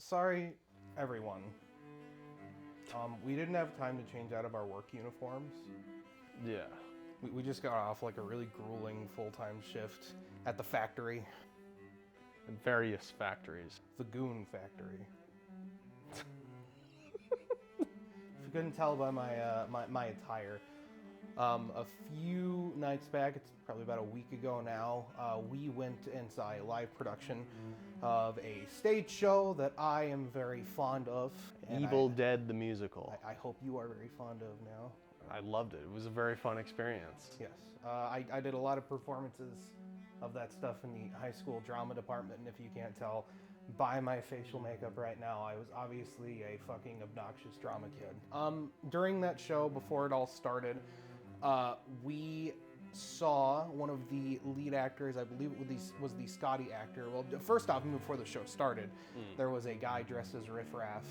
sorry, everyone. We didn't have time to change out of our work uniforms. Yeah. We just got off like a really grueling full-time shift at the factory. At various factories. The Goon Factory. If you couldn't tell by my attire, a few nights back, it's probably about a week ago now, we went and saw a live production of a stage show that I am very fond of. Evil Dead the Musical. I hope you are very fond of now. I loved it. It was a very fun experience. Yes. I did a lot of performances of that stuff in the high school drama department, and if you can't tell by my facial makeup right now, I was obviously a fucking obnoxious drama kid. During that show, before it all started, we saw one of the lead actors, I believe it was the Scotty actor. Well, first off, before the show started, there was a guy dressed as Riff Raff,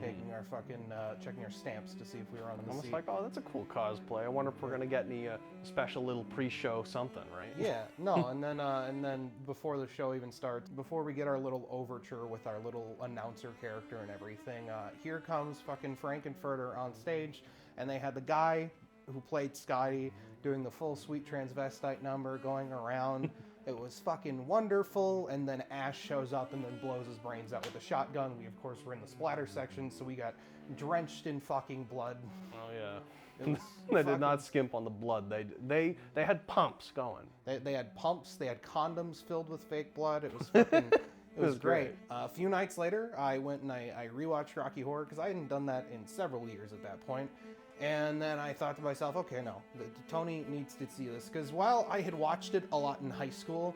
taking our fucking, checking our stamps to see if we were on the Almost seat. like, oh, that's a cool cosplay. I wonder if we're gonna get any special little pre-show something, right? Yeah, no, and then before the show even starts, before we get our little overture with our little announcer character and everything, here comes fucking Frankenfurter on stage, and they had the guy who played Scotty doing the full sweet transvestite number going around. It was fucking wonderful, and then Ash shows up and then blows his brains out with a shotgun. We, of course, were in the splatter section, so we got drenched in fucking blood. Oh, yeah. It was They did not skimp on the blood. They had pumps going. They had pumps, they had condoms filled with fake blood. It was fucking, it was great. A few nights later, I went and I rewatched Rocky Horror, because I hadn't done that in several years at that point. And then I thought to myself, okay, no, Tony needs to see this. Because while I had watched it a lot in high school,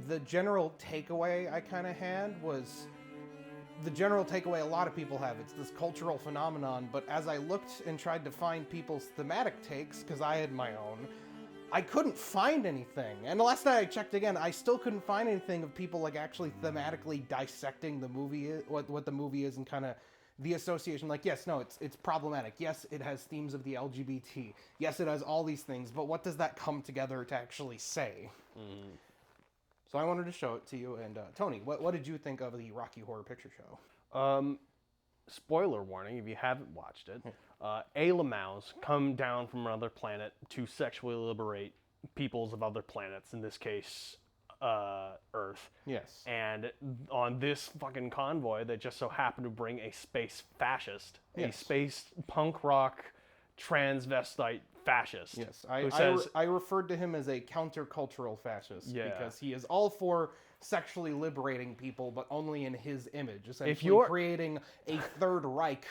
the general takeaway I kind of had was the general takeaway a lot of people have. It's this cultural phenomenon. But as I looked and tried to find people's thematic takes, because I had my own, I couldn't find anything. And the last night I checked again, I still couldn't find anything of people like actually thematically dissecting the movie, what the movie is, and kind of the association. Like, yes, no, it's problematic. Yes, it has themes of the LGBT. Yes, it has all these things. But what does that come together to actually say? So I wanted to show it to you. And Tony, what did you think of the Rocky Horror Picture Show? Spoiler warning, if you haven't watched it. Alamaus come down from another planet to sexually liberate peoples of other planets, in this case, Earth. Yes. And on this fucking convoy, they just so happen to bring a space fascist, a space punk rock transvestite fascist. Yes, I referred to him as a countercultural fascist because he is all for sexually liberating people, but only in his image, essentially creating a third Reich.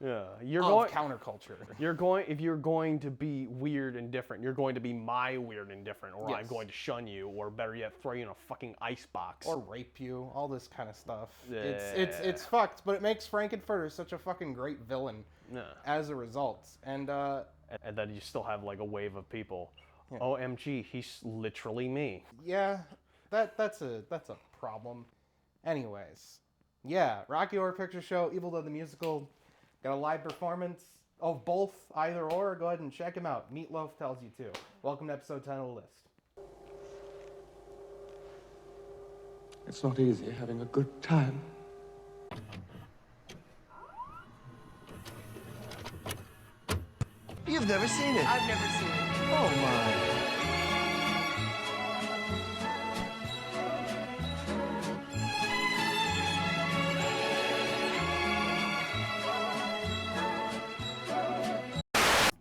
Yeah, counterculture. If you're going to be weird and different, you're going to be my weird and different, or I'm going to shun you, or better yet, throw you in a fucking icebox, or rape you. All this kind of stuff. Yeah. It's fucked, but it makes Frankenfurter such a fucking great villain. As a result, and then you still have like a wave of people. OMG, he's literally me. Yeah, that's a problem. Anyways, yeah, Rocky Horror Picture Show, Evil Dead the Musical. Got a live performance of both, either or. Go ahead and check him out. Meatloaf tells you to. Welcome to episode 10 of the list. It's not easy having a good time. You've never seen it. I've never seen it. Oh my.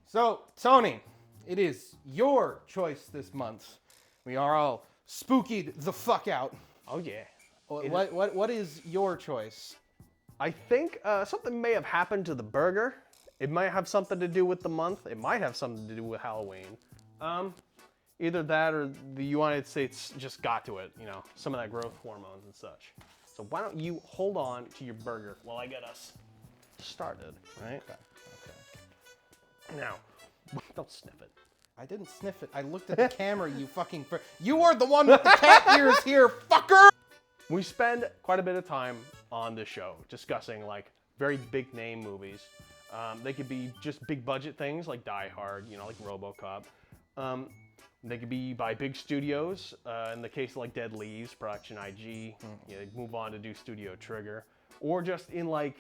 So, Tony, it is your choice this month. We are all spookied the fuck out. Oh yeah. What is your choice? I think something may have happened to the burger. It might have something to do with the month. It might have something to do with Halloween. Either that or the United States just got to it, you know, some of that growth hormones and such. So why don't you hold on to your burger while I get us started, right? Okay. Now, don't sniff it. I didn't sniff it. I looked at the camera, you fucking... You are the one with the cat ears here, fucker! We spend quite a bit of time on this show discussing, like, very big name movies. They could be just big budget things like Die Hard, you know, like RoboCop. They could be by big studios. In the case of like Dead Leaves, Production IG, you know, move on to do Studio Trigger. or just in like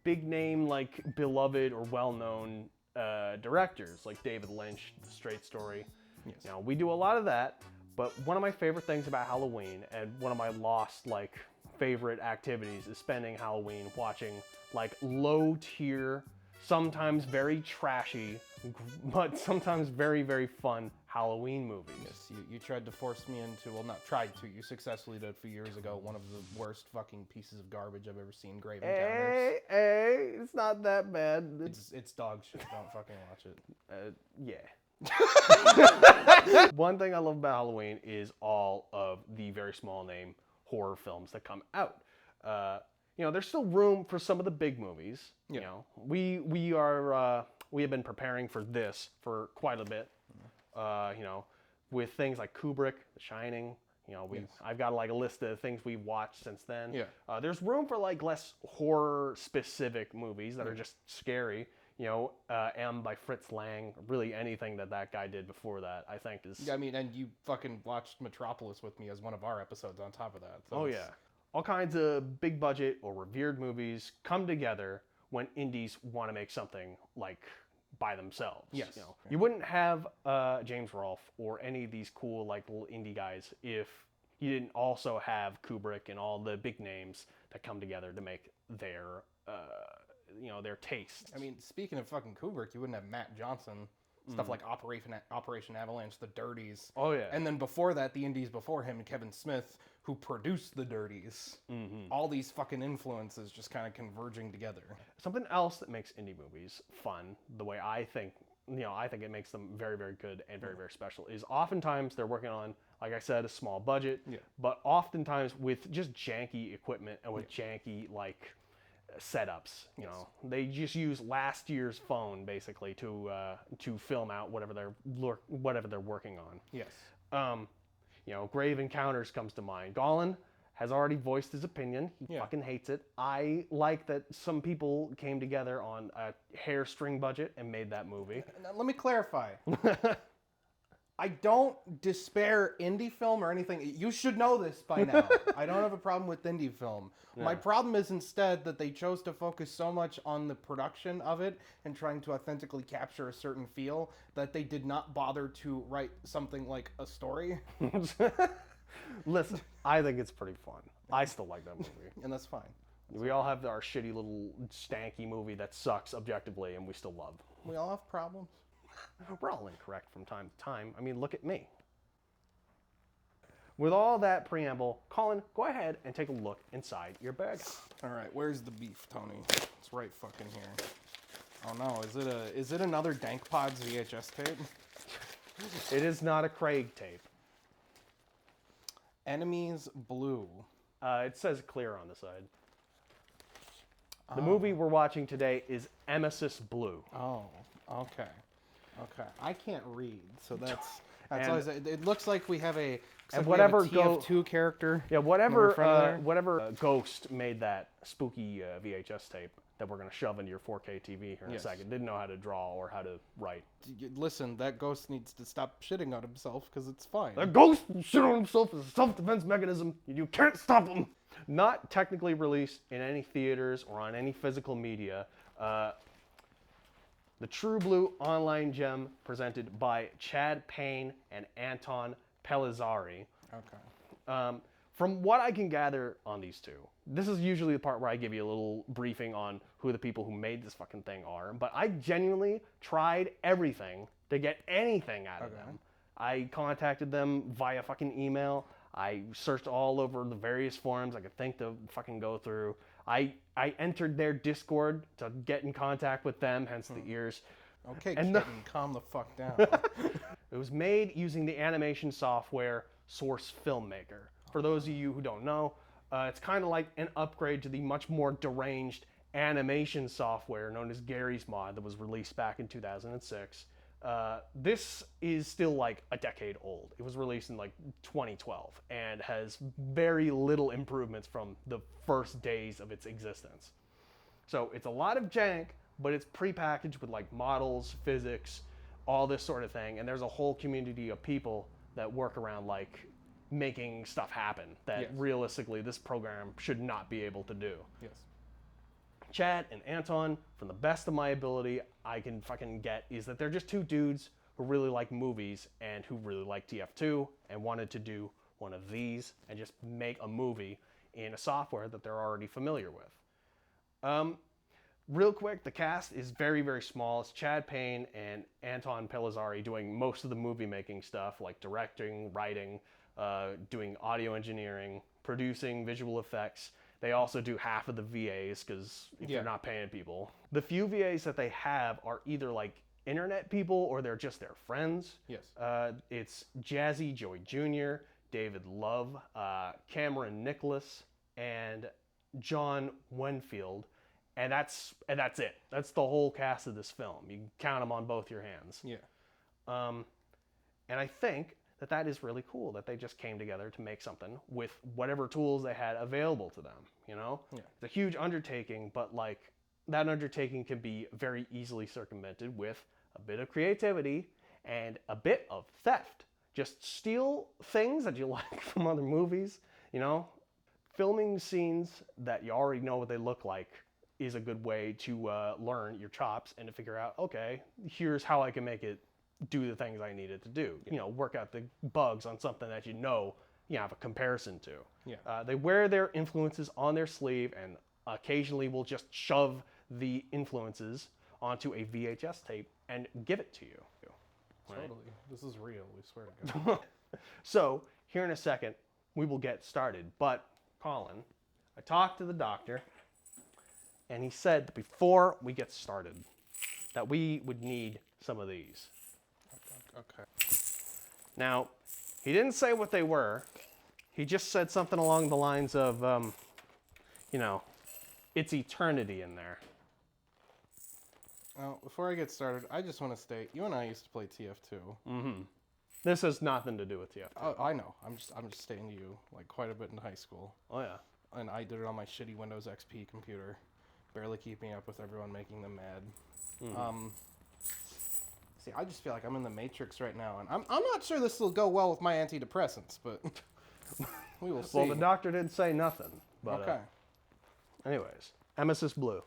big name, like beloved or well-known directors like David Lynch, The Straight Story. Yes. You know, we do a lot of that, but one of my favorite things about Halloween and one of my lost like favorite activities is spending Halloween watching like low tier, sometimes very trashy, but sometimes very, very fun Halloween movies. Yes, you tried to force me into, well, not tried to, you successfully did a few years ago, one of the worst fucking pieces of garbage I've ever seen, Grave Encounters. Hey, it's not that bad. It's dog shit, don't fucking watch it. Yeah. One thing I love about Halloween is all of the very small name horror films that come out. You know, there's still room for some of the big movies. Yeah. You know, we have been preparing for this for quite a bit. You know, with things like Kubrick, The Shining. You know, I've got like a list of things we've watched since then. Yeah. There's room for like less horror specific movies that are just scary. You know, M by Fritz Lang. Really anything that guy did before that, I think is. Yeah, I mean, and you fucking watched Metropolis with me as one of our episodes on top of that. So Oh yeah. All kinds of big budget or revered movies come together when indies want to make something like by themselves. Yes. You know, you wouldn't have James Rolfe or any of these cool like little indie guys if you didn't also have Kubrick and all the big names that come together to make their you know, their taste. I mean, speaking of fucking Kubrick, you wouldn't have Matt Johnson, stuff like Operation Avalanche, The Dirties. Oh yeah. And then before that, the indies before him, Kevin Smith, who produced The Dirties. All these fucking influences just kind of converging together. Something else that makes indie movies fun, the way I think, you know, I think it makes them very, very good and very, very special, is oftentimes they're working on, like I said, a small budget, but oftentimes with just janky equipment and with janky, like, setups. You know, they just use last year's phone basically to film out whatever they're working on. Yes. You know, Grave Encounters comes to mind. Golan has already voiced his opinion. He fucking hates it. I like that some people came together on a hairstring budget and made that movie. Now, let me clarify. I don't despair indie film or anything. You should know this by now. I don't have a problem with indie film. Yeah. My problem is instead that they chose to focus so much on the production of it and trying to authentically capture a certain feel that they did not bother to write something like a story. Listen, I think it's pretty fun. I still like that movie. And that's fine. We all have our shitty little stanky movie that sucks objectively and we still love. We all have problems. We're all incorrect from time to time. I mean, look at me. With all that preamble, Colin, go ahead and take a look inside your burger. All right, where's the beef, Tony? It's right fucking here. Oh no, is it another Dank Pods VHS tape? It is not a Craig tape. Emesis Blue. It says clear on the side. The movie we're watching today is Emesis Blue. Oh, okay. Okay, I can't read, so that's always, it looks like we have a TF2 character. Yeah, whatever ghost made that spooky VHS tape that we're gonna shove into your 4K TV here in a second didn't know how to draw or how to write. Listen, that ghost needs to stop shitting on himself because it's fine. The ghost shit on himself is a self-defense mechanism. You can't stop him. Not technically released in any theaters or on any physical media. The True Blue online gem presented by Chad Payne and Anton Pellizzari. Okay. From what I can gather on these two, this is usually the part where I give you a little briefing on who the people who made this fucking thing are, but I genuinely tried everything to get anything out of them. I contacted them via fucking email. I searched all over the various forums I could think to fucking go through. I entered their Discord to get in contact with them, hence the ears. Okay, kitten, calm the fuck down. It was made using the animation software Source Filmmaker. For those of you who don't know, it's kind of like an upgrade to the much more deranged animation software known as Gary's Mod that was released back in 2006. This is still like a decade old. It was released in like 2012 and has very little improvements from the first days of its existence. So it's a lot of jank, but it's prepackaged with like models, physics, all this sort of thing. And there's a whole community of people that work around like making stuff happen that realistically this program should not be able to do. Yes. Chad and Anton, from the best of my ability I can fucking get, is that they're just two dudes who really like movies and who really like TF2 and wanted to do one of these and just make a movie in a software that they're already familiar with. Real quick, the cast is very, very small. It's Chad Payne and Anton Pellizzari doing most of the movie making stuff, like directing, writing, doing audio engineering, producing, visual effects. They also do half of the VAs, because if you're not paying people. The few VAs that they have are either like internet people or they're just their friends. Yes. It's Jazzy Joey Jr., David Love, Cameron Nicholas, and John Wenfield. And that's it. That's the whole cast of this film. You can count them on both your hands. Yeah. And I think that is really cool that they just came together to make something with whatever tools they had available to them, you know? Yeah. It's a huge undertaking, but like that undertaking can be very easily circumvented with a bit of creativity and a bit of theft. Just steal things that you like from other movies, you know? Filming scenes that you already know what they look like is a good way to learn your chops and to figure out, okay, here's how I can make it do the things I need it to do. You know, work out the bugs on something that you have a comparison to. Yeah. They wear their influences on their sleeve and occasionally will just shove the influences onto a VHS tape and give it to you. Right? Totally. This is real, we swear to God. So, here in a second, we will get started. But, Colin, I talked to the doctor, and he said that before we get started, that we would need some of these. Okay. Now, he didn't say what they were. He just said something along the lines of, it's eternity in there. Well, before I get started, I just want to state, you and I used to play TF2. Mm-hmm. This has nothing to do with TF2. Oh, I know. I'm just stating to you, like, quite a bit in high school. Oh, yeah. And I did it on my shitty Windows XP computer, barely keeping up with everyone, making them mad. Mm-hmm. See, I just feel like I'm in the Matrix right now, and I'm not sure this will go well with my antidepressants, but we will see. Well, the doctor didn't say nothing. But, okay. Anyways, Emesis Blue.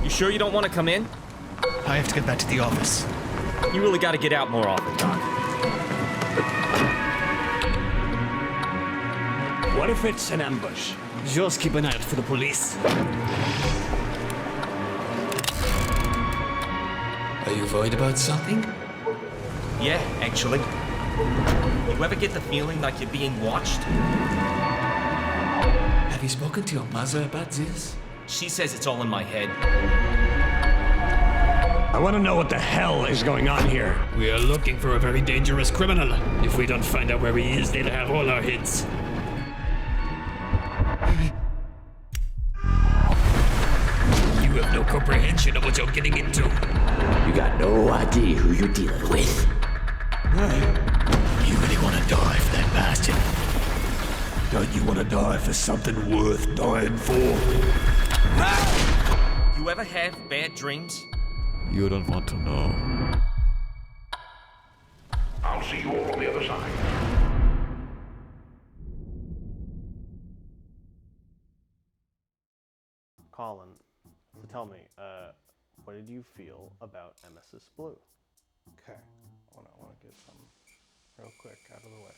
You sure you don't want to come in? I have to get back to the office. You really got to get out more often, Doc. What if it's an ambush? Just keep an eye out for the police. Are you worried about something? Yeah, actually. You ever get the feeling like you're being watched? Have you spoken to your mother about this? She says it's all in my head. I want to know what the hell is going on here. We are looking for a very dangerous criminal. If we don't find out where he is, they'll have all our hits. You have no comprehension of what you're getting into. You got no idea who you're dealing with. You really want to die for that bastard? Don't you want to die for something worth dying for? You ever have bad dreams? You don't want to know. I'll see you all on the other side. Colin, so tell me, what did you feel about Emesis Blue? Okay. I want to get some real quick out of the way.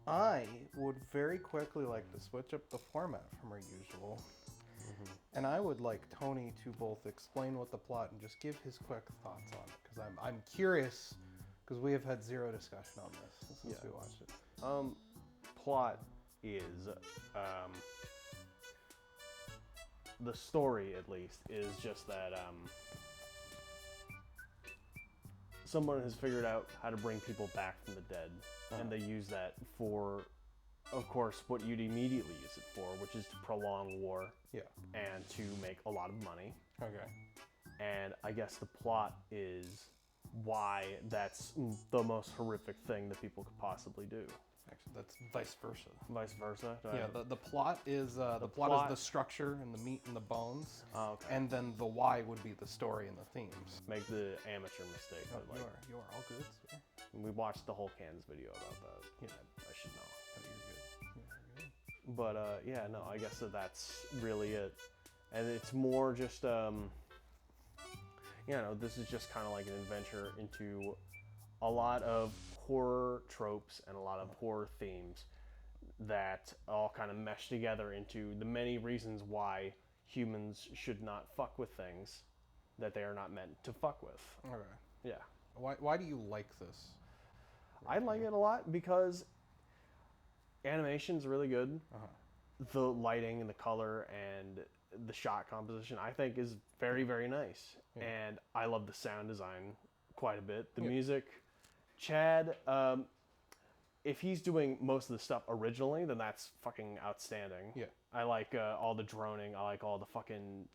I would very quickly like to switch up the format from our usual. And I would like Tony to both explain what the plot and just give his quick thoughts on it, because I'm curious, because we have had zero discussion on this since we watched it. Plot is, the story at least, is just that someone has figured out how to bring people back from the dead, and they use that for, of course, what you'd immediately use it for, which is to prolong war. Yeah. And to make a lot of money. Okay. And I guess the plot is why that's the most horrific thing that people could possibly do. Actually, that's vice versa. Vice versa? The plot is the plot is the structure and the meat and the bones. Oh, okay. And then the why would be the story and the themes. Make the amateur mistake. Oh, but you are all good, sir. we watched the whole Cans video about that. Yeah. I should know. Oh, you're good. But yeah, no, I guess that's really it. And it's more just, this is just kind of like an adventure into a lot of horror tropes and a lot of horror themes that all kind of mesh together into the many reasons why humans should not fuck with things that they are not meant to fuck with. Okay. Yeah. Why do you like this? I like it a lot because animation's really good. The lighting and the color and the shot composition, I think, is very, very nice. And I love the sound design quite a bit. The music, Chad, if he's doing most of the stuff originally, then that's fucking outstanding. Yeah. I like all the droning. I like all the fucking...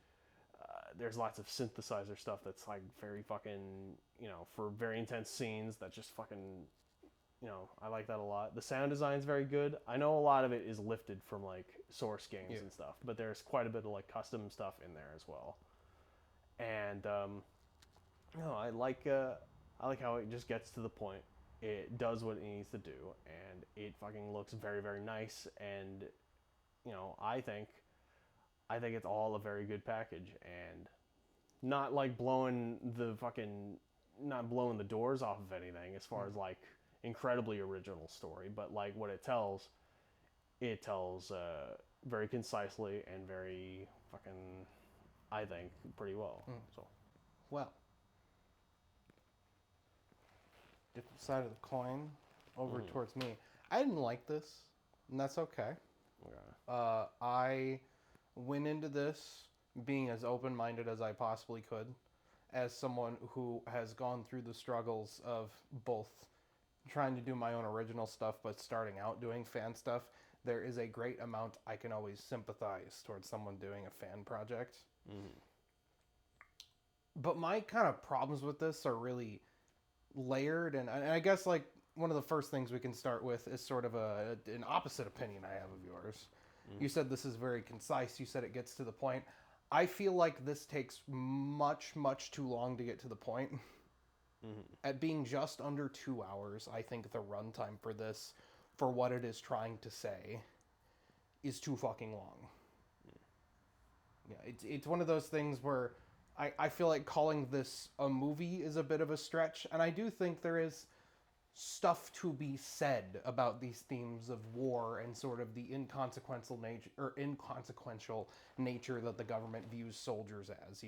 there's lots of synthesizer stuff that's like very fucking, for very intense scenes that just fucking... I like that a lot. The sound design's very good. I know a lot of it is lifted from like source games and stuff, but there's quite a bit of like custom stuff in there as well. And I like how it just gets to the point. It does what it needs to do, and it fucking looks very, very nice. And I think it's all a very good package, and not like blowing the doors off of anything as far as like incredibly original story, but like what it tells very concisely and very fucking, I think, pretty well. So, Well, different side of the coin over towards me. I didn't like this, and that's okay. I went into this being as open-minded as I possibly could, as someone who has gone through the struggles of both trying to do my own original stuff, but starting out doing fan stuff. There is a great amount I can always sympathize towards someone doing a fan project. But my kind of problems with this are really layered, and I guess like one of the first things we can start with is sort of an opposite opinion I have of yours. You said this is very concise. You said it gets to the point. I feel like this takes much, much too long to get to the point. At being just under 2 hours, I think the runtime for this, for what it is trying to say, is too fucking long. Yeah, it's one of those things where I feel like calling this a movie is a bit of a stretch, and I do think there is stuff to be said about these themes of war and sort of the inconsequential nature that the government views soldiers as.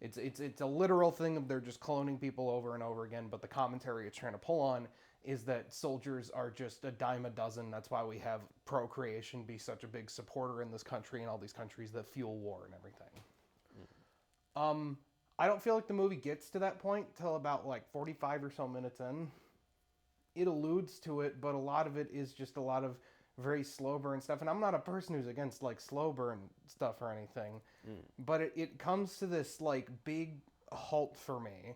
It's a literal thing of they're just cloning people over and over again, but the commentary it's trying to pull on is that soldiers are just a dime a dozen. That's why we have procreation be such a big supporter in this country and all these countries that fuel war and everything. I don't feel like the movie gets to that point till about like 45 or so minutes in. It alludes to it, but a lot of it is just a lot of very slow burn stuff. And I'm not a person who's against like slow burn stuff or anything, but it comes to this like big halt for me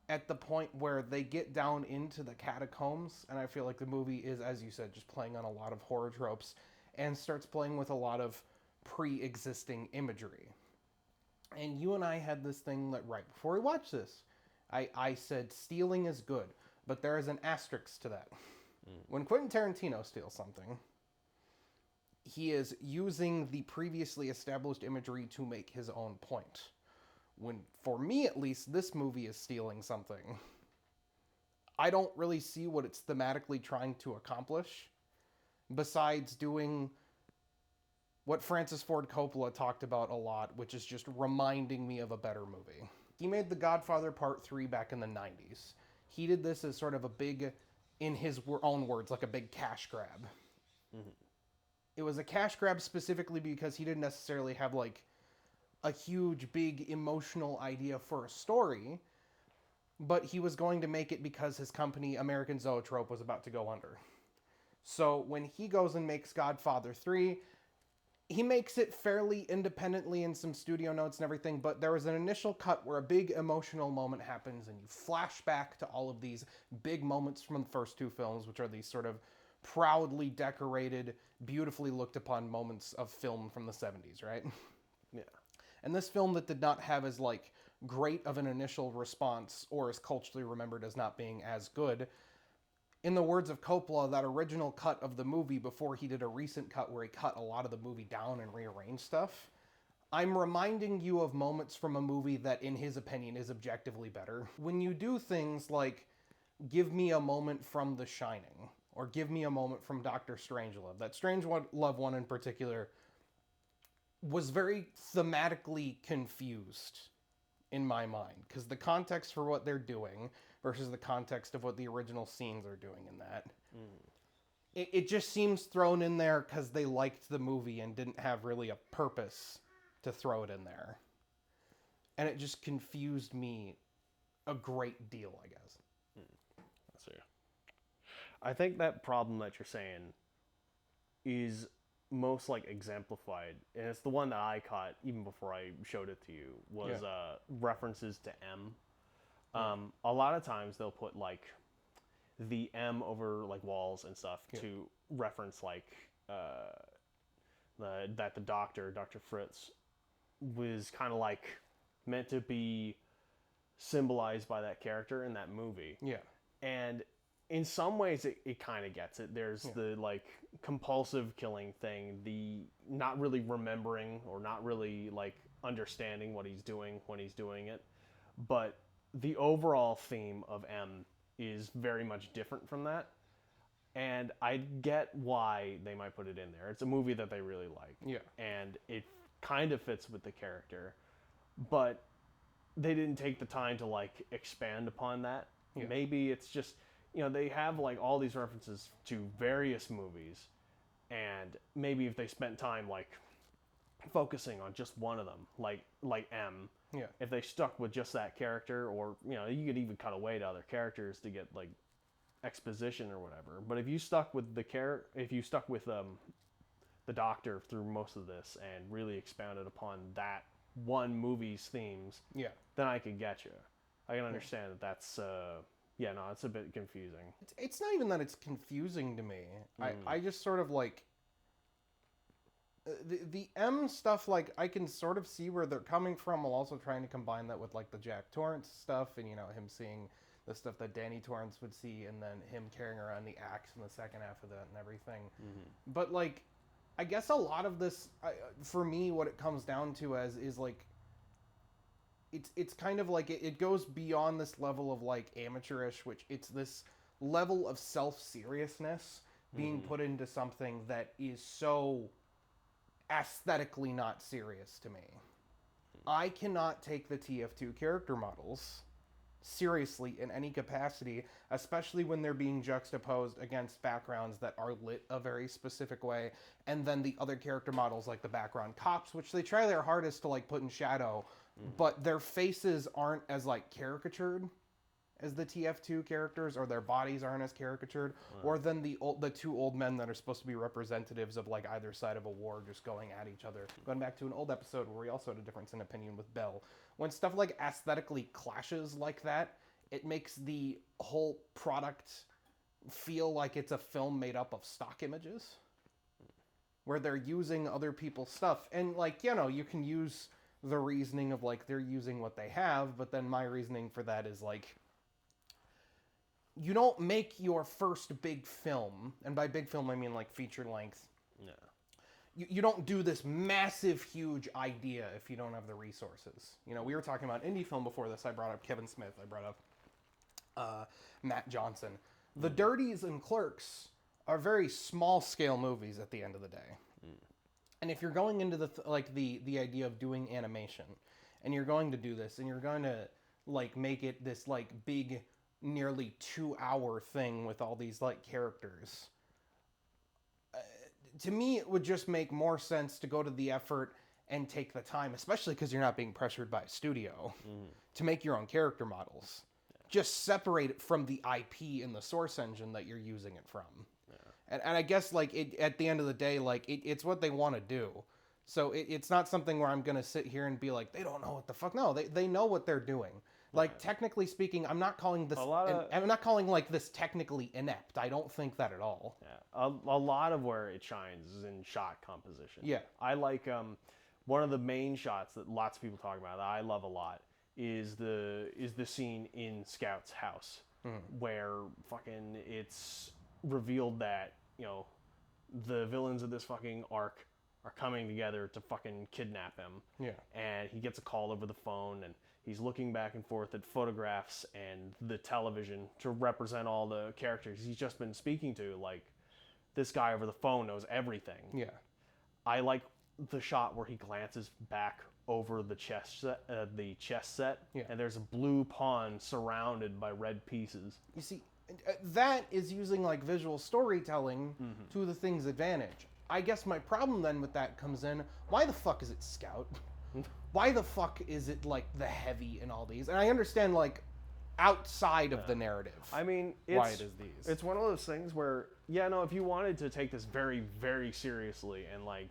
at the point where they get down into the catacombs, and I feel like the movie is, as you said, just playing on a lot of horror tropes and starts playing with a lot of pre-existing imagery. And you and I had this thing that right before we watched this, I said stealing is good, but there is an asterisk to that. When Quentin Tarantino steals something, he is using the previously established imagery to make his own point. When, for me at least, this movie is stealing something, I don't really see what it's thematically trying to accomplish, besides doing what Francis Ford Coppola talked about a lot, which is just reminding me of a better movie. He made The Godfather Part 3 back in the 90s. He did this as sort of a big, in his own words, like a big cash grab. It was a cash grab specifically because he didn't necessarily have like a huge, big emotional idea for a story, but he was going to make it because his company, American Zoetrope, was about to go under. So when he goes and makes Godfather 3, he makes it fairly independently in some studio notes and everything, but there was an initial cut where a big emotional moment happens, and you flash back to all of these big moments from the first two films, which are these sort of proudly decorated, beautifully looked upon moments of film from the 70s, right? Yeah. And this film that did not have as like great of an initial response or is culturally remembered as not being as good in the words of Coppola, that original cut of the movie before he did a recent cut where he cut a lot of the movie down and rearranged stuff, I'm reminding you of moments from a movie that, in his opinion, is objectively better. When you do things like give me a moment from The Shining, or give me a moment from Dr. Strangelove, that Strangelove one in particular was very thematically confused in my mind, because the context for what they're doing versus the context of what the original scenes are doing in that. It just seems thrown in there because they liked the movie and didn't have really a purpose to throw it in there. And it just confused me a great deal, I guess. Let's see. I think that problem that you're saying is most like exemplified, and it's the one that I caught even before I showed it to you, was references to M. A lot of times they'll put like the M over like walls and stuff to reference like that the Dr. Fritz was kind of like meant to be symbolized by that character in that movie. Yeah. And in some ways it kind of gets it. There's the like compulsive killing thing, the not really remembering or not really like understanding what he's doing when he's doing it. But the overall theme of M is very much different from that. And I get why they might put it in there. It's a movie that they really like. Yeah. And it kind of fits with the character. But they didn't take the time to like expand upon that. Yeah. Maybe it's just, they have like all these references to various movies, and maybe if they spent time like focusing on just one of them, like M, if they stuck with just that character, or you could even cut away to other characters to get like exposition or whatever. But if you stuck with the Doctor through most of this and really expounded upon that one movie's themes, then I could get you. I can understand that that's it's a bit confusing. It's not even that it's confusing to me. I just sort of like the M stuff, like I can sort of see where they're coming from, while also trying to combine that with like the Jack Torrance stuff, and him seeing the stuff that Danny Torrance would see, and then him carrying around the axe in the second half of that and everything. But like, I guess a lot of this, for me, what it comes down to is like, it's kind of like it goes beyond this level of like amateurish, which it's this level of self-seriousness being put into something that is so aesthetically not serious to me. I cannot take the TF2 character models seriously in any capacity, especially when they're being juxtaposed against backgrounds that are lit a very specific way, and then the other character models like the background cops, which they try their hardest to like put in shadow, but their faces aren't as like caricatured as the TF2 characters, or their bodies aren't as caricatured, or than the two old men that are supposed to be representatives of like either side of a war just going at each other. Going back to an old episode where we also had a difference in opinion with Bell. When stuff like aesthetically clashes like that, it makes the whole product feel like it's a film made up of stock images, where they're using other people's stuff. And like, you can use the reasoning of like they're using what they have, but then my reasoning for that is like, you don't make your first big film, and by big film I mean like feature length. You don't do this massive, huge idea if you don't have the resources. We were talking about indie film before this. I brought up Kevin Smith. I brought up Matt Johnson. The Dirties and Clerks are very small-scale movies at the end of the day. And if you're going into the idea of doing animation, and you're going to do this, and you're going to like make it this like big, nearly 2-hour thing with all these like characters, to me it would just make more sense to go to the effort and take the time, especially because you're not being pressured by a studio, to make your own character models. Just separate it from the IP and the source engine that you're using it from. And I guess like at the end of the day, like it's what they want to do. So it's not something where I'm going to sit here and be like, they don't know what the fuck. No, they know what they're doing. Like, technically speaking, I'm not calling this, I'm not calling like this technically inept. I don't think that at all. Yeah. A lot of where it shines is in shot composition. Yeah. I like, one of the main shots that lots of people talk about that I love a lot is the scene in Scout's house, where fucking it's revealed that, you know, the villains of this fucking arc are coming together to fucking kidnap him. Yeah. And he gets a call over the phone, and he's looking back and forth at photographs and the television to represent all the characters he's just been speaking to. Like, this guy over the phone knows everything. Yeah. I like the shot where he glances back over the chess set, and there's a blue pawn surrounded by red pieces. You see, that is using like visual storytelling to the thing's advantage. I guess my problem then with that comes in, why the fuck is it Scout? Why the fuck is it like the heavy in all these? And I understand like outside of the narrative. I mean, why it is these. It's one of those things where, yeah, no, if you wanted to take this very, very seriously and like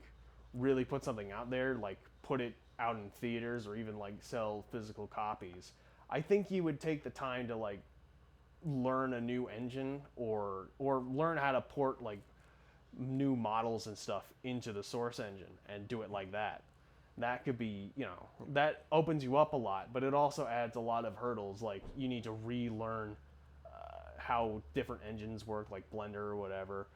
really put something out there, like put it out in theaters or even like sell physical copies, I think you would take the time to like learn a new engine or learn how to port like new models and stuff into the source engine and do it like that. That could be, you know, that opens you up a lot, but it also adds a lot of hurdles. Like, you need to relearn how different engines work, like Blender or whatever.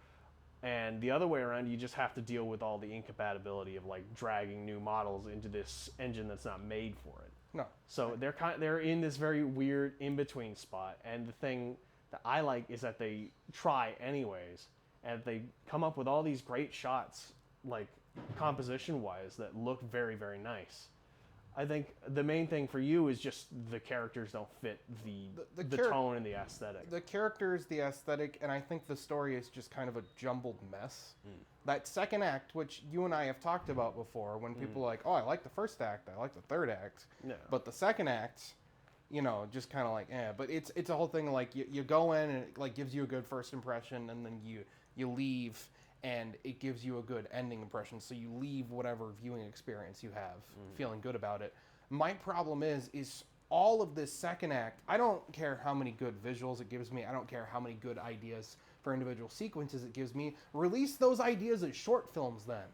And the other way around, you just have to deal with all the incompatibility of like dragging new models into this engine that's not made for it. No. So they're in this very weird in-between spot. And the thing that I like is that they try anyways, and they come up with all these great shots, like composition-wise, that look very, very nice. I think the main thing for you is just the characters don't fit the tone and the aesthetic. The characters, the aesthetic, and I think the story is just kind of a jumbled mess. That second act, which you and I have talked about before, when people are like, oh, I like the first act, I like the third act, but the second act, you know, just kind of like, But it's a whole thing, like, you go in and it like gives you a good first impression, and then you leave, and it gives you a good ending impression. So you leave whatever viewing experience you have feeling good about it. My problem is all of this second act, I don't care how many good visuals it gives me. I don't care how many good ideas for individual sequences it gives me. Release those ideas as short films then.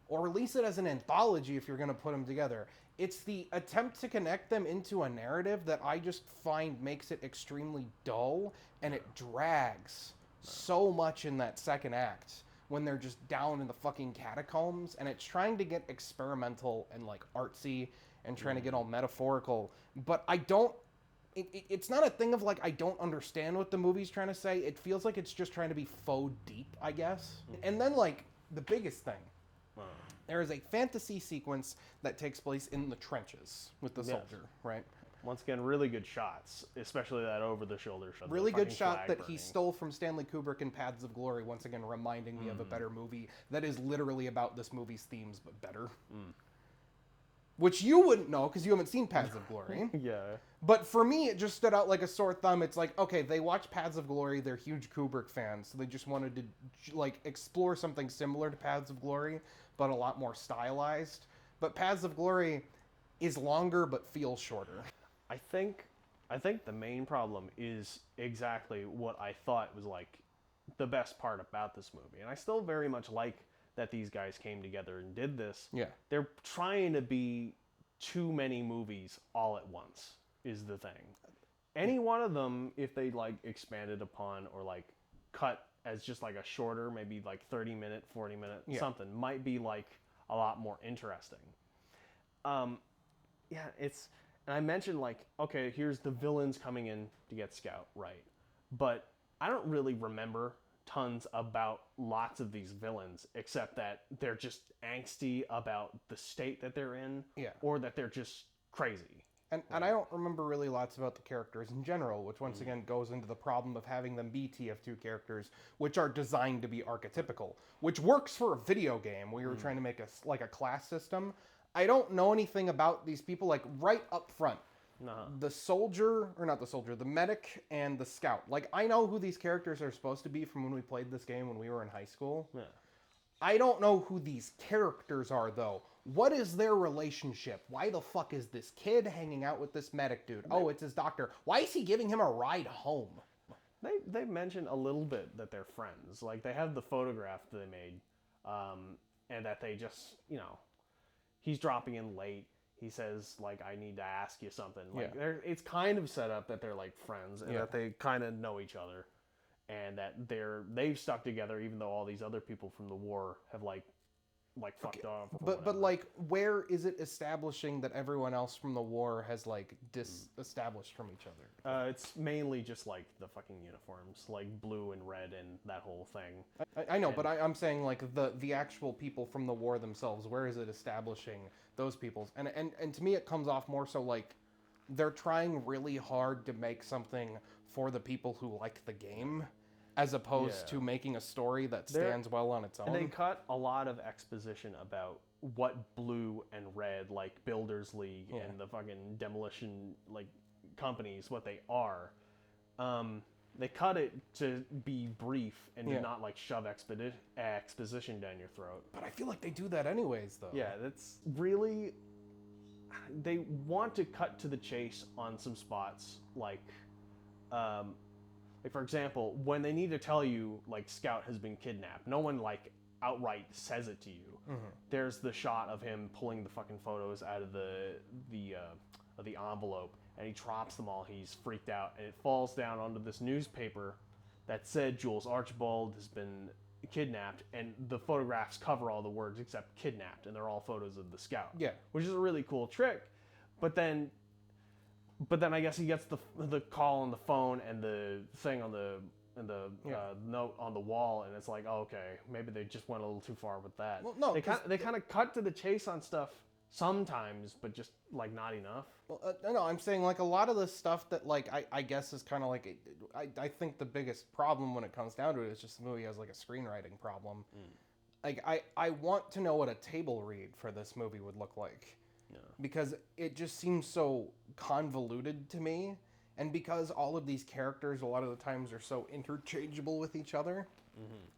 Or release it as an anthology if you're going to put them together. It's the attempt to connect them into a narrative that I just find makes it extremely dull, and it drags so much in that second act when they're just down in the fucking catacombs, and it's trying to get experimental and like artsy and trying to get all metaphorical, but I don't, it's not a thing of like I don't understand what the movie's trying to say. It feels like it's just trying to be faux deep, I guess. And then like the biggest thing, there is a fantasy sequence that takes place in the trenches with the soldier, right? Once again, really good shots, especially that over-the-shoulder shot. Really good shot that he stole from Stanley Kubrick in Paths of Glory, once again reminding me of a better movie that is literally about this movie's themes, but better. Which you wouldn't know, because you haven't seen Paths of Glory. Yeah. But for me, it just stood out like a sore thumb. It's like, okay, they watch Paths of Glory, they're huge Kubrick fans, so they just wanted to like explore something similar to Paths of Glory, but a lot more stylized. But Paths of Glory is longer, but feels shorter. I think the main problem is exactly what I thought was like the best part about this movie. And I still very much like that these guys came together and did this. Yeah. They're trying to be too many movies all at once is the thing. Any one of them, if they like expanded upon or like cut as just like a shorter, maybe like 30-minute, 40-minute something, might be like a lot more interesting. And I mentioned, like, okay, here's the villains coming in to get Scout, right? But I don't really remember tons about lots of these villains, except that they're just angsty about the state that they're in, or that they're just crazy. And I don't remember really lots about the characters in general, which once again goes into the problem of having them be TF2 characters, which are designed to be archetypical, which works for a video game where you're trying to make a class system. I don't know anything about these people, like, right up front. The soldier, or not the soldier, the medic and the scout. Like, I know who these characters are supposed to be from when we played this game when we were in high school. Yeah. I don't know who these characters are, though. What is their relationship? Why the fuck is this kid hanging out with this medic dude? Oh, it's his doctor. Why is he giving him a ride home? They mentioned a little bit that they're friends. Like, they have the photograph that they made, and that they just, you know, he's dropping in late. he says, like, I need to ask you something. Like, it's kind of set up that they're, like, friends and that they kind of know each other and that they've stuck together even though all these other people from the war have, like fucked off. But like, where is it establishing that everyone else from the war has, like, disestablished from each other? It's mainly just, like, the fucking uniforms, like blue and red and that whole thing. I know, but I'm saying, like, the actual people from the war themselves, where is it establishing those peoples? And to me, it comes off more so like they're trying really hard to make something for the people who like the game, as opposed to making a story that stands well on its own. And they cut a lot of exposition about what blue and red, like Builders League and the fucking demolition, like, companies, what they are. They cut it to be brief and to not, like, shove exposition down your throat. But I feel like they do that anyways, though. Yeah, that's really... They want to cut to the chase on some spots, like, for example, when they need to tell you, like, Scout has been kidnapped, no one, like, outright says it to you. There's the shot of him pulling the fucking photos out of the envelope, and he drops them all. He's freaked out, and it falls down onto this newspaper that said Jules Archibald has been kidnapped, and the photographs cover all the words except kidnapped, and they're all photos of the Scout. Yeah, which is a really cool trick. But then I guess he gets the call on the phone and the thing on the note on the wall, and it's like, oh, okay, maybe they just went a little too far with that. Well, no, they kind of cut to the chase on stuff sometimes, but just, like, not enough. Well, no, I'm saying, like, a lot of the stuff that, like, I guess is kind of like, I think the biggest problem when it comes down to it is just the movie has, like, a screenwriting problem. Like, I want to know what a table read for this movie would look like. Because it just seems so convoluted to me, and because all of these characters a lot of the times are so interchangeable with each other,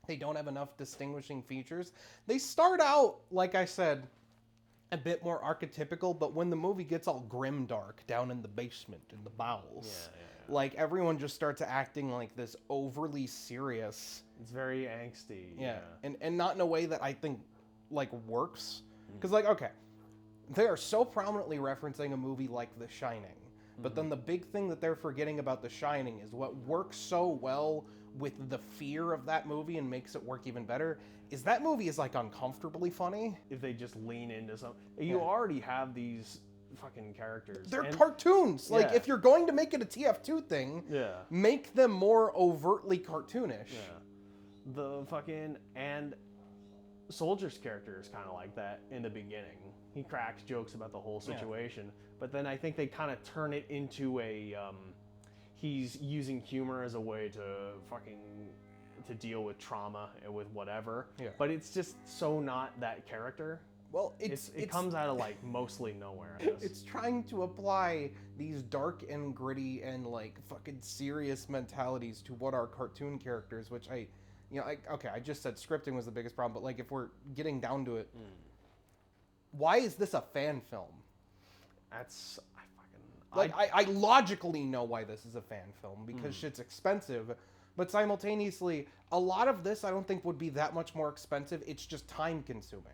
they don't have enough distinguishing features. They start out, like I said, a bit more archetypical, but when the movie gets all grimdark down in the basement, in the bowels, like, everyone just starts acting like this overly serious. It's very angsty. Yeah. And not in a way that I think, like, works. Because, like, okay, they are so prominently referencing a movie like The Shining, but then the big thing that they're forgetting about The Shining is what works so well with the fear of that movie and makes it work even better is that movie is, like, uncomfortably funny. If they just lean into something. You already have these fucking characters. They're cartoons. Like, if you're going to make it a TF2 thing, make them more overtly cartoonish. The fucking... And Soldier's character is kind of like that in the beginning. He cracks jokes about the whole situation, but then I think they kind of turn it into a... he's using humor as a way to deal with trauma and with whatever. But it's just so not that character. Well, it comes out of, like, mostly nowhere, I guess. It's trying to apply these dark and gritty and, like, fucking serious mentalities to what are cartoon characters, which I just said scripting was the biggest problem, but, like, if we're getting down to it, why is this a fan film? I logically know why this is a fan film, because shit's expensive, but simultaneously, a lot of this I don't think would be that much more expensive. It's just time consuming.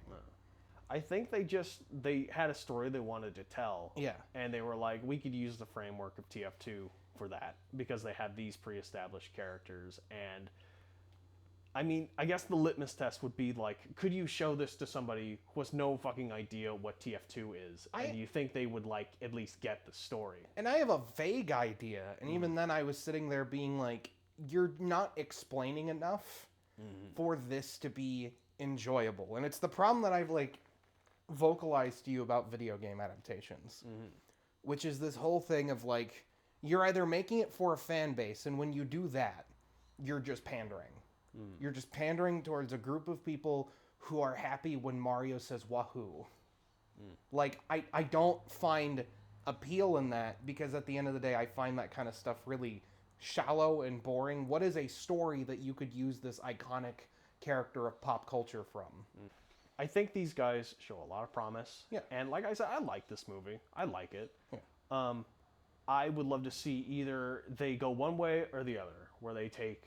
I think they had a story they wanted to tell. And they were like, we could use the framework of TF2 for that, because they had these pre-established characters. And I mean, I guess the litmus test would be, like, could you show this to somebody who has no fucking idea what TF2 is? And you think they would, like, at least get the story? And I have a vague idea. And even then I was sitting there being like, you're not explaining enough for this to be enjoyable. And it's the problem that I've, like, vocalized to you about video game adaptations. Which is this whole thing of, like, you're either making it for a fan base, and when you do that, you're just pandering. You're just pandering towards a group of people who are happy when Mario says wahoo. Like, I don't find appeal in that, because at the end of the day, I find that kind of stuff really shallow and boring. What is a story that you could use this iconic character of pop culture from? I think these guys show a lot of promise. And like I said, I like this movie. I like it. I would love to see either they go one way or the other, where they take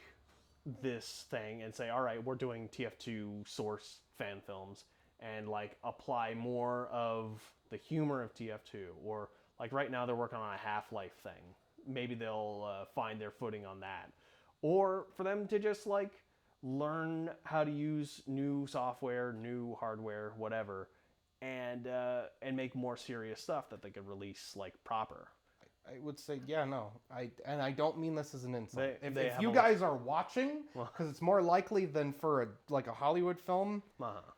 this thing and say, all right, we're doing TF2 source fan films, and like apply more of the humor of TF2, or like right now they're working on a Half-Life thing. Maybe they'll find their footing on that, or for them to just like learn how to use new software, new hardware, whatever, and make more serious stuff that they could release like proper. I would say, yeah, no. I don't mean this as an insult. They If have you guys are watching, because it's more likely than for a Hollywood film,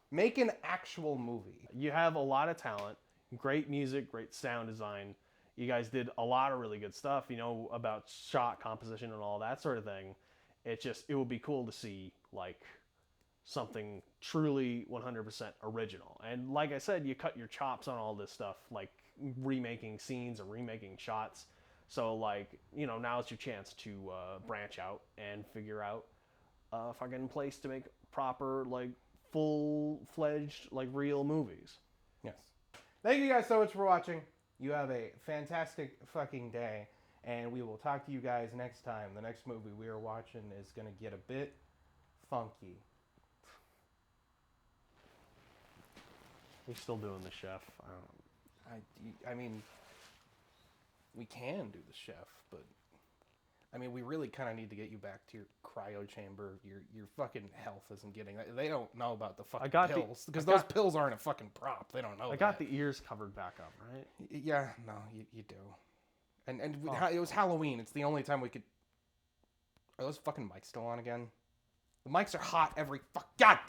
make an actual movie. You have a lot of talent, great music, great sound design. You guys did a lot of really good stuff, you know, about shot composition and all that sort of thing. It would be cool to see like something truly 100% original. And like I said, you cut your chops on all this stuff, like remaking scenes or remaking shots. So like, you know, now's your chance to branch out and figure out a fucking place to make proper, like, full-fledged, like, real movies. Yes. Thank you guys so much for watching. You have a fantastic fucking day, and we will talk to you guys next time. The next movie we are watching is going to get a bit funky. We're still doing the chef. I mean, we can do the chef, but I mean, we really kind of need to get you back to your cryo chamber. Your fucking health isn't getting that. They don't know about the fucking pills because those pills aren't a fucking prop. They don't know. I got the ears covered back up, right? Yeah, no, you do. And it was Halloween. It's the only time we could. Are those fucking mics still on again? The mics are hot every God.